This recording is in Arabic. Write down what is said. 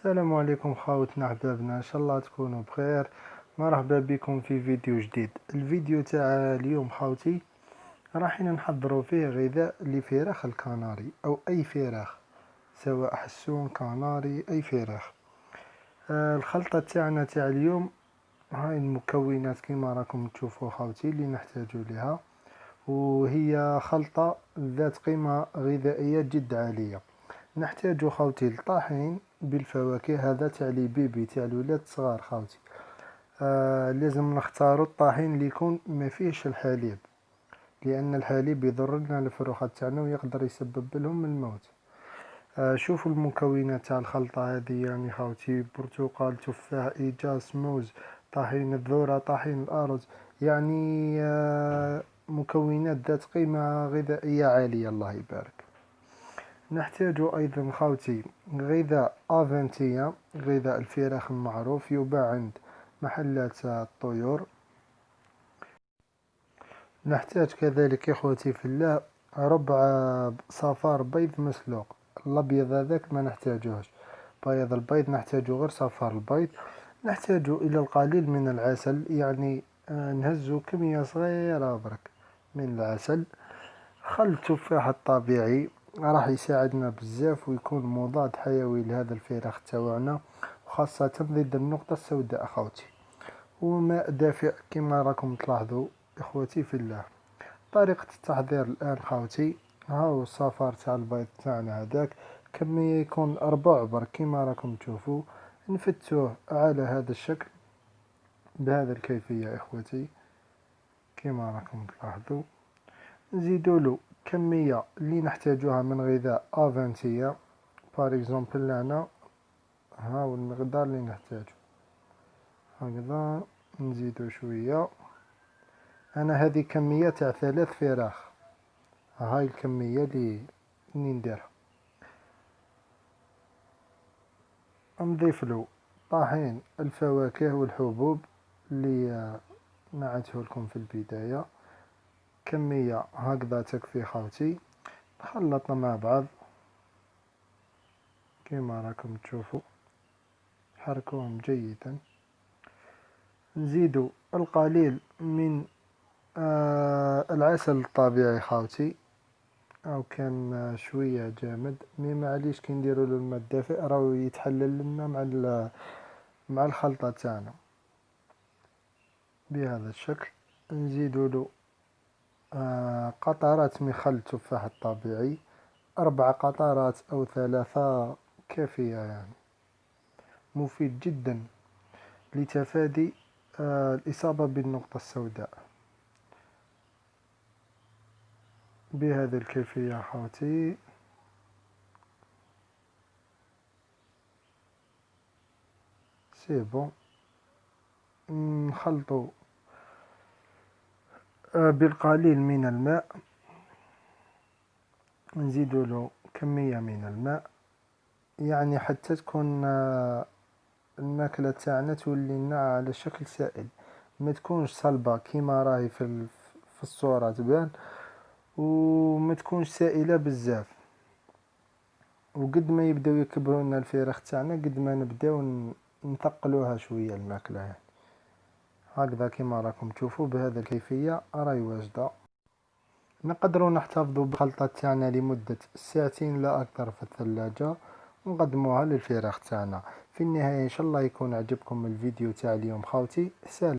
السلام عليكم خاوتنا احبابنا، ان شاء الله تكونوا بخير. مرحبا بكم في فيديو جديد. الفيديو تاع اليوم خاوتي راح نحضروا فيه غذاء لفراخ الكناري او اي فراخ، سواء حسون كناري اي فراخ. الخلطه تاعنا تاع اليوم هاي المكونات كما راكم تشوفوا خاوتي اللي نحتاج لها، وهي خلطه ذات قيمه غذائيه جد عاليه. نحتاج خاوتي الطحين بالفواكه، هذا تاع لي بيبي تاع الولاد الصغار خاوتي. لازم نختاروا الطحين اللي يكون ما فيهش الحليب، لان الحليب يضر لنا الفروخات تاعنا ويقدر يسبب لهم الموت. شوفوا المكونات تاع الخلطه هذه يعني خاوتي: برتقال، تفاح، ايجاس، موز، طحين الذره، طحين الارز، يعني مكونات ذات قيمه غذائيه عاليه الله يبارك. نحتاج أيضا خاوتي غذاء أفنتيا، غذاء الفراخ المعروف يباع عند محلات الطيور. نحتاج كذلك إخوتي في الله ربع صفار بيض مسلوق. الأبيض هذاك ما نحتاجوش، بياض البيض نحتاج غير صفار البيض. نحتاج إلى القليل من العسل، يعني نهزو كمية صغيرة برك من العسل. خل التفاح الطبيعي راح يساعدنا بزاف ويكون مضاد حيوي لهذا الفراخ تاوعنا، وخاصة ضد النقطة السوداء اخوتي. وماء دافئ كما راكم تلاحظوا اخوتي في الله. طريقة التحضير الان خوتي: هاو الصفار تاع البيض تاعنا هذاك، كمية يكون 4 برك كما راكم تشوفوا. نفتوه على هذا الشكل بهذا الكيفية اخوتي كما راكم تلاحظوا. نزيدولو كمية اللي نحتاجوها من غذاء افنتيا، بار اكزومبل هنا هاو المقدار اللي نحتاجو هكذا. نزيدو شوية. انا هذه كمية تاع 3 فراخ، هاي الكمية اللي نديرها. نضيفلو طحين الفواكه والحبوب اللي نعته لكم في البداية، كمية هكذا تكفي خاوتي. نخلطنا مع بعض كما راكم تشوفوا، حركوهم جيدا. نزيدو القليل من العسل الطبيعي خاوتي، او كان شويه جامد مي معليش كي نديرو له الماء الدافئ راهو يتحلل لنا مع الخلطه تاعنا بهذا الشكل. نزيدو له قطرات من خل التفاح الطبيعي، 4 قطرات او 3 كافيه، يعني مفيد جدا لتفادي الإصابة بالنقطة السوداء بهذه الكيفية خاوتي. سي بون. نخلطو بالقليل من الماء، نزيدو له كمية من الماء، يعني حتى تكون الماكلة تاعنا تولي لنا على شكل سائل، ما تكونش صلبة كيما راهي في الصورة تبان، وما تكونش سائلة بزاف. وقد ما يبداو يكبروا لنا الفراخ تاعنا قد ما نبداو نثقلوها شويه الماكله، يعني هكذا كما راكم تشوفوا بهذا الكيفيه راهي واجده. نقدروا نحتفظوا بالخلطه تاعنا لمده 2 لا اكثر في الثلاجه، ونقدموها للفراخ تاعنا. في النهايه ان شاء الله يكون عجبكم الفيديو تاع اليوم خاوتي. سلام.